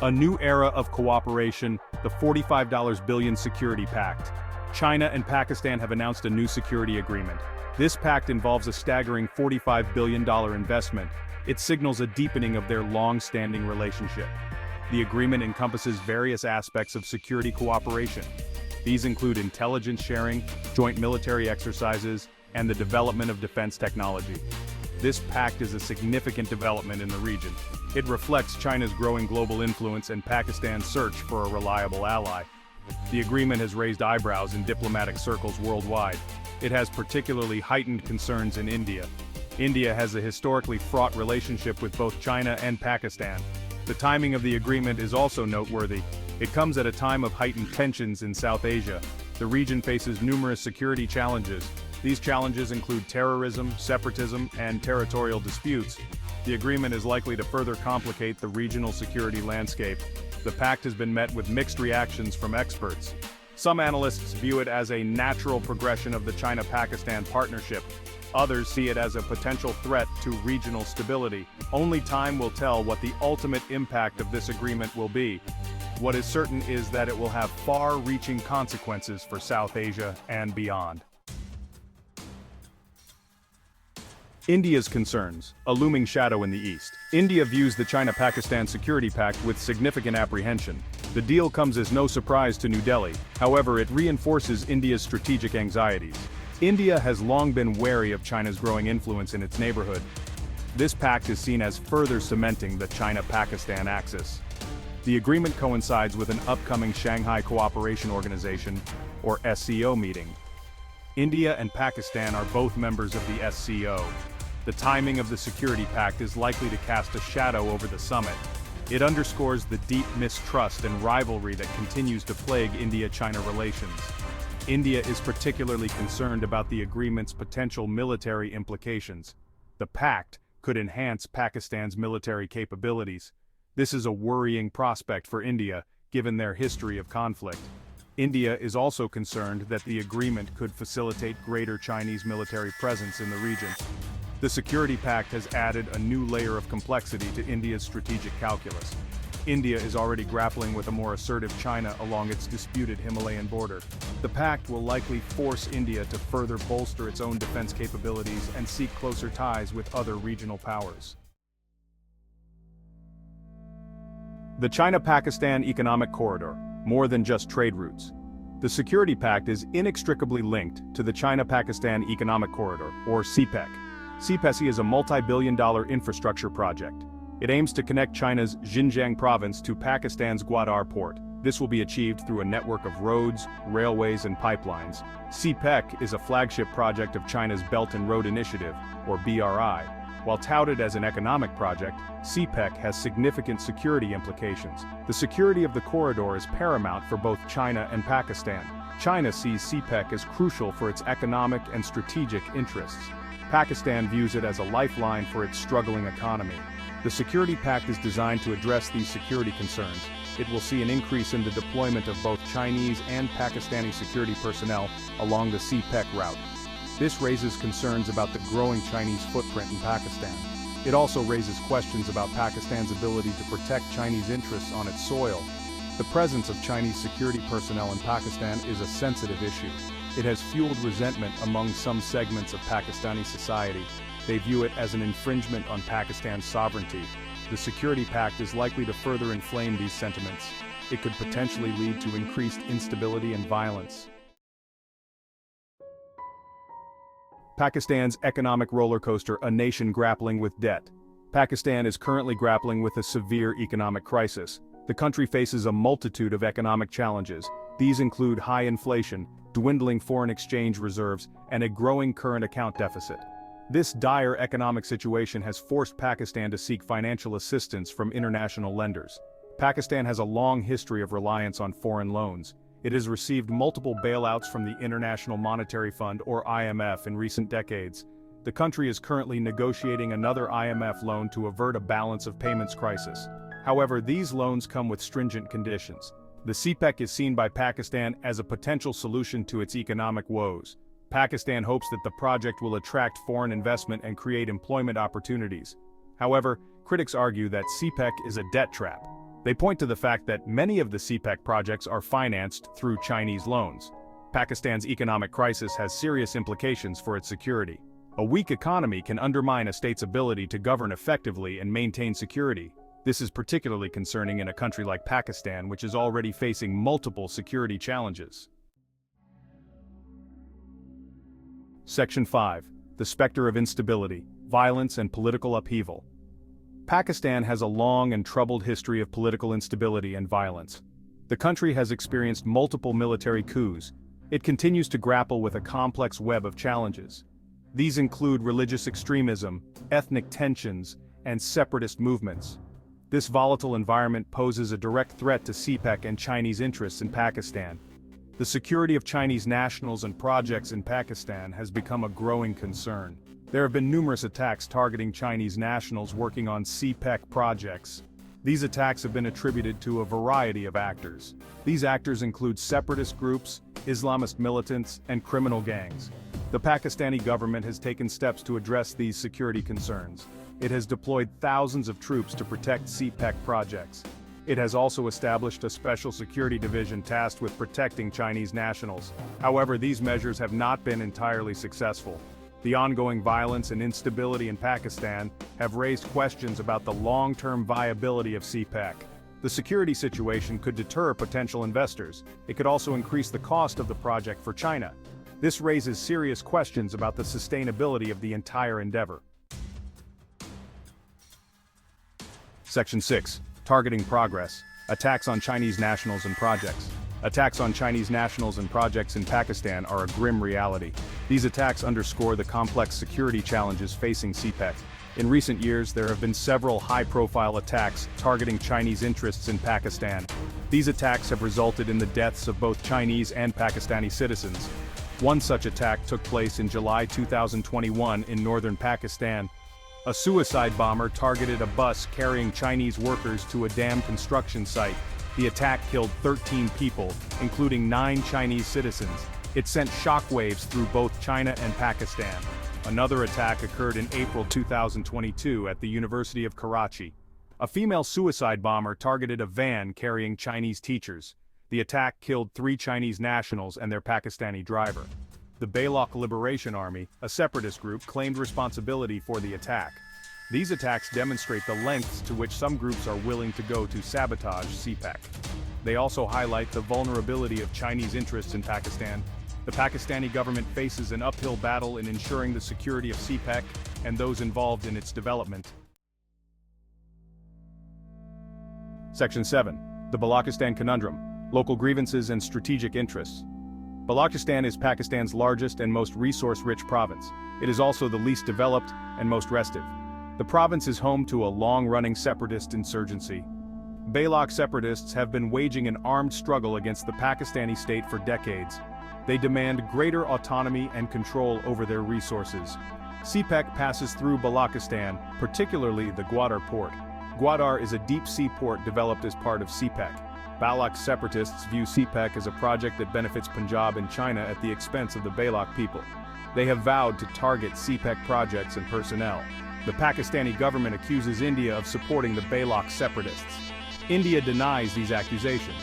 A new era of cooperation, the $45 billion Security Pact. China and Pakistan have announced a new security agreement. This pact involves a staggering $45 billion investment. It signals a deepening of their long-standing relationship. The agreement encompasses various aspects of security cooperation. These include intelligence sharing, joint military exercises, and the development of defense technology. This pact is a significant development in the region. It reflects China's growing global influence and Pakistan's search for a reliable ally. The agreement has raised eyebrows in diplomatic circles worldwide. It has particularly heightened concerns in India. India has a historically fraught relationship with both China and Pakistan. The timing of the agreement is also noteworthy. It comes at a time of heightened tensions in South Asia. The region faces numerous security challenges. These challenges include terrorism, separatism, and territorial disputes. The agreement is likely to further complicate the regional security landscape. The pact has been met with mixed reactions from experts. Some analysts view it as a natural progression of the China-Pakistan partnership. Others see it as a potential threat to regional stability. Only time will tell what the ultimate impact of this agreement will be. What is certain is that it will have far-reaching consequences for South Asia and beyond. India's concerns, a looming shadow in the east. India views the China-Pakistan Security Pact with significant apprehension. The deal comes as no surprise to New Delhi, however it reinforces India's strategic anxieties. India has long been wary of China's growing influence in its neighborhood. This pact is seen as further cementing the China-Pakistan axis. The agreement coincides with an upcoming Shanghai Cooperation Organization, or SCO meeting. India and Pakistan are both members of the SCO. The timing of the Security Pact is likely to cast a shadow over the summit. It underscores the deep mistrust and rivalry that continues to plague India-China relations. India is particularly concerned about the agreement's potential military implications. The pact could enhance Pakistan's military capabilities. This is a worrying prospect for India, given their history of conflict. India is also concerned that the agreement could facilitate greater Chinese military presence in the region. The Security Pact has added a new layer of complexity to India's strategic calculus. India is already grappling with a more assertive China along its disputed Himalayan border. The pact will likely force India to further bolster its own defense capabilities and seek closer ties with other regional powers. The China-Pakistan Economic Corridor, more than just trade routes. The Security Pact is inextricably linked to the China-Pakistan Economic Corridor, or CPEC. CPEC is a multi-billion-dollar infrastructure project. It aims to connect China's Xinjiang province to Pakistan's Gwadar port. This will be achieved through a network of roads, railways, and pipelines. CPEC is a flagship project of China's Belt and Road Initiative, or BRI. While touted as an economic project, CPEC has significant security implications. The security of the corridor is paramount for both China and Pakistan. China sees CPEC as crucial for its economic and strategic interests. Pakistan views it as a lifeline for its struggling economy. The Security Pact is designed to address these security concerns. It will see an increase in the deployment of both Chinese and Pakistani security personnel along the CPEC route. This raises concerns about the growing Chinese footprint in Pakistan. It also raises questions about Pakistan's ability to protect Chinese interests on its soil. The presence of Chinese security personnel in Pakistan is a sensitive issue. It has fueled resentment among some segments of Pakistani society. They view it as an infringement on Pakistan's sovereignty. The Security Pact is likely to further inflame these sentiments. It could potentially lead to increased instability and violence. Pakistan's economic roller coaster, a nation grappling with debt. Pakistan is currently grappling with a severe economic crisis. The country faces a multitude of economic challenges. These include high inflation, dwindling foreign exchange reserves, and a growing current account deficit. This dire economic situation has forced Pakistan to seek financial assistance from international lenders. Pakistan has a long history of reliance on foreign loans. It has received multiple bailouts from the International Monetary Fund, or IMF, in recent decades. The country is currently negotiating another IMF loan to avert a balance of payments crisis. However, these loans come with stringent conditions. The CPEC is seen by Pakistan as a potential solution to its economic woes. Pakistan hopes that the project will attract foreign investment and create employment opportunities. However, critics argue that CPEC is a debt trap. They point to the fact that many of the CPEC projects are financed through Chinese loans. Pakistan's economic crisis has serious implications for its security. A weak economy can undermine a state's ability to govern effectively and maintain security. This is particularly concerning in a country like Pakistan, which is already facing multiple security challenges. Section 5. The Spectre of Instability, Violence and Political Upheaval. Pakistan has a long and troubled history of political instability and violence. The country has experienced multiple military coups. It continues to grapple with a complex web of challenges. These include religious extremism, ethnic tensions, and separatist movements. This volatile environment poses a direct threat to CPEC and Chinese interests in Pakistan. The security of Chinese nationals and projects in Pakistan has become a growing concern. There have been numerous attacks targeting Chinese nationals working on CPEC projects. These attacks have been attributed to a variety of actors. These actors include separatist groups, Islamist militants, and criminal gangs. The Pakistani government has taken steps to address these security concerns. It has deployed thousands of troops to protect CPEC projects. It has also established a special security division tasked with protecting Chinese nationals. However, these measures have not been entirely successful. The ongoing violence and instability in Pakistan have raised questions about the long-term viability of CPEC. The security situation could deter potential investors. It could also increase the cost of the project for China. This raises serious questions about the sustainability of the entire endeavor. Section 6. Targeting Progress. Attacks on Chinese nationals and projects. Attacks on Chinese nationals and projects in Pakistan are a grim reality. These attacks underscore the complex security challenges facing CPEC. In recent years, there have been several high-profile attacks targeting Chinese interests in Pakistan. These attacks have resulted in the deaths of both Chinese and Pakistani citizens. One such attack took place in July 2021 in northern Pakistan. A suicide bomber targeted a bus carrying Chinese workers to a dam construction site. The attack killed 13 people, including 9 Chinese citizens. It sent shockwaves through both China and Pakistan. Another attack occurred in April 2022 at the University of Karachi. A female suicide bomber targeted a van carrying Chinese teachers. The attack killed 3 Chinese nationals and their Pakistani driver. The Baloch Liberation Army, a separatist group, claimed responsibility for the attack. These attacks demonstrate the lengths to which some groups are willing to go to sabotage CPEC. They also highlight the vulnerability of Chinese interests in Pakistan. The Pakistani government faces an uphill battle in ensuring the security of CPEC and those involved in its development. Section 7. The Balochistan Conundrum. Local grievances and strategic interests. Balochistan is Pakistan's largest and most resource-rich province. It is also the least developed and most restive. The province is home to a long-running separatist insurgency. Baloch separatists have been waging an armed struggle against the Pakistani state for decades. They demand greater autonomy and control over their resources. CPEC passes through Balochistan, particularly the Gwadar port. Gwadar is a deep-sea port developed as part of CPEC. Baloch separatists view CPEC as a project that benefits Punjab and China at the expense of the Baloch people. They have vowed to target CPEC projects and personnel. The Pakistani government accuses India of supporting the Baloch separatists. India denies these accusations.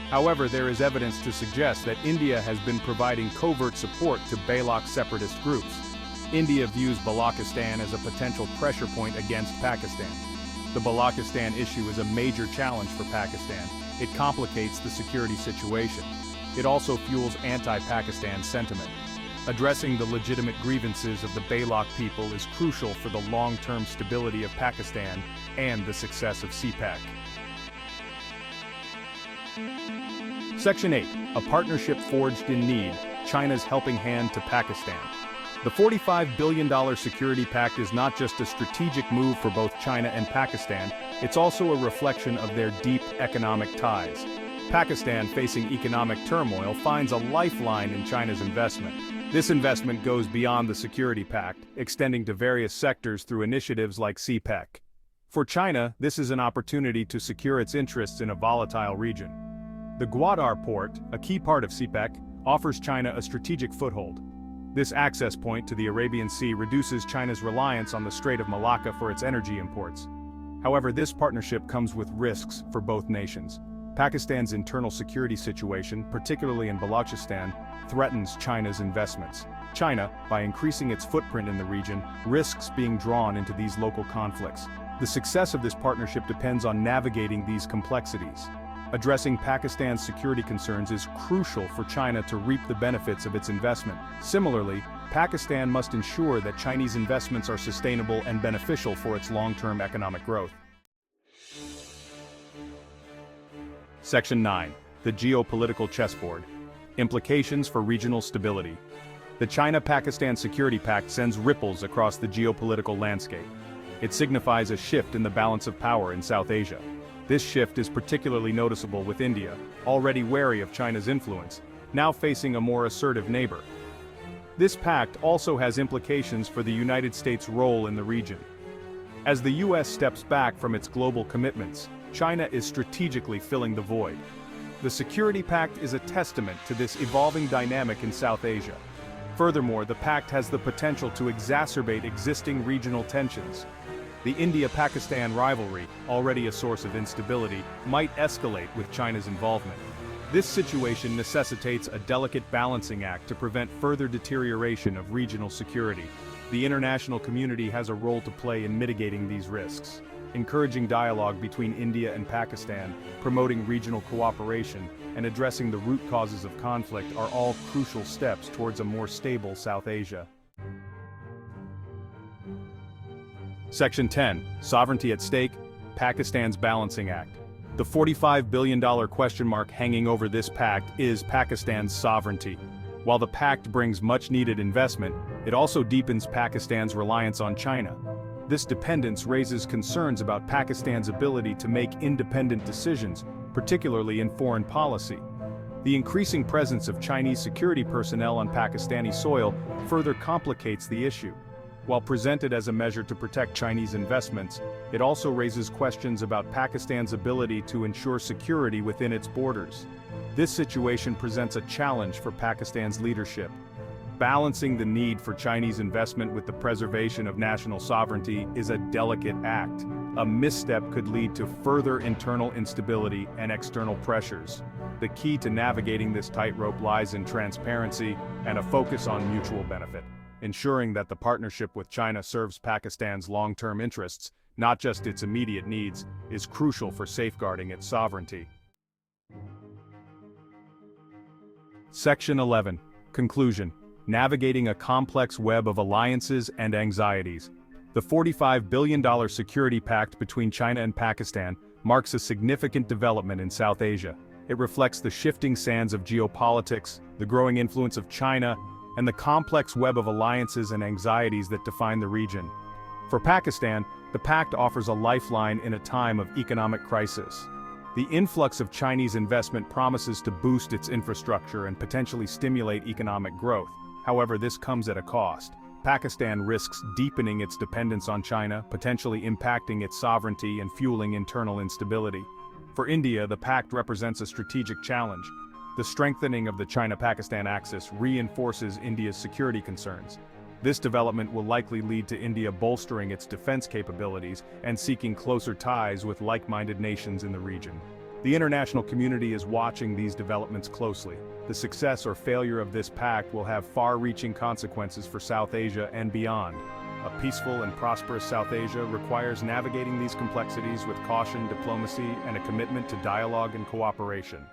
However, there is evidence to suggest that India has been providing covert support to Baloch separatist groups. India views Balochistan as a potential pressure point against Pakistan. The Balochistan issue is a major challenge for Pakistan. It complicates the security situation. It also fuels anti-Pakistan sentiment. Addressing the legitimate grievances of the Baloch people is crucial for the long-term stability of Pakistan and the success of CPEC. Section 8. A partnership forged in need, China's helping hand to Pakistan. The $45 billion security pact is not just a strategic move for both China and Pakistan, it's also a reflection of their deep economic ties. Pakistan, facing economic turmoil, finds a lifeline in China's investment. This investment goes beyond the security pact, extending to various sectors through initiatives like CPEC. For China, this is an opportunity to secure its interests in a volatile region. The Gwadar port, a key part of CPEC, offers China a strategic foothold. This access point to the Arabian Sea reduces China's reliance on the Strait of Malacca for its energy imports. However, this partnership comes with risks for both nations. Pakistan's internal security situation, particularly in Balochistan, threatens China's investments. China, by increasing its footprint in the region, risks being drawn into these local conflicts. The success of this partnership depends on navigating these complexities. Addressing Pakistan's security concerns is crucial for China to reap the benefits of its investment. Similarly, Pakistan must ensure that Chinese investments are sustainable and beneficial for its long-term economic growth. Section 9. The Geopolitical Chessboard. Implications for regional stability. The China-Pakistan Security Pact sends ripples across the geopolitical landscape. It signifies a shift in the balance of power in South Asia. This shift is particularly noticeable with India, already wary of China's influence, now facing a more assertive neighbor. This pact also has implications for the United States' role in the region. As the US steps back from its global commitments, China is strategically filling the void. The Security Pact is a testament to this evolving dynamic in South Asia. Furthermore, the pact has the potential to exacerbate existing regional tensions. The India-Pakistan rivalry, already a source of instability, might escalate with China's involvement. This situation necessitates a delicate balancing act to prevent further deterioration of regional security. The international community has a role to play in mitigating these risks. Encouraging dialogue between India and Pakistan, promoting regional cooperation, and addressing the root causes of conflict are all crucial steps towards a more stable South Asia. Section 10. Sovereignty at stake, Pakistan's balancing act. The $45 billion question mark hanging over this pact is Pakistan's sovereignty. While the pact brings much-needed investment, it also deepens Pakistan's reliance on China. This dependence raises concerns about Pakistan's ability to make independent decisions, particularly in foreign policy. The increasing presence of Chinese security personnel on Pakistani soil further complicates the issue. While presented as a measure to protect Chinese investments, it also raises questions about Pakistan's ability to ensure security within its borders. This situation presents a challenge for Pakistan's leadership. Balancing the need for Chinese investment with the preservation of national sovereignty is a delicate act. A misstep could lead to further internal instability and external pressures. The key to navigating this tightrope lies in transparency and a focus on mutual benefit. Ensuring that the partnership with China serves Pakistan's long-term interests, not just its immediate needs, is crucial for safeguarding its sovereignty. Section 11. Conclusion. Navigating a complex web of alliances and anxieties. The $45 billion security pact between China and Pakistan marks a significant development in South Asia. It reflects the shifting sands of geopolitics, the growing influence of China, and the complex web of alliances and anxieties that define the region. For Pakistan, the pact offers a lifeline in a time of economic crisis. The influx of Chinese investment promises to boost its infrastructure and potentially stimulate economic growth. However, this comes at a cost. Pakistan risks deepening its dependence on China, potentially impacting its sovereignty and fueling internal instability. For India, the pact represents a strategic challenge. The strengthening of the China-Pakistan axis reinforces India's security concerns. This development will likely lead to India bolstering its defense capabilities and seeking closer ties with like-minded nations in the region. The international community is watching these developments closely. The success or failure of this pact will have far-reaching consequences for South Asia and beyond. A peaceful and prosperous South Asia requires navigating these complexities with caution, diplomacy, and a commitment to dialogue and cooperation.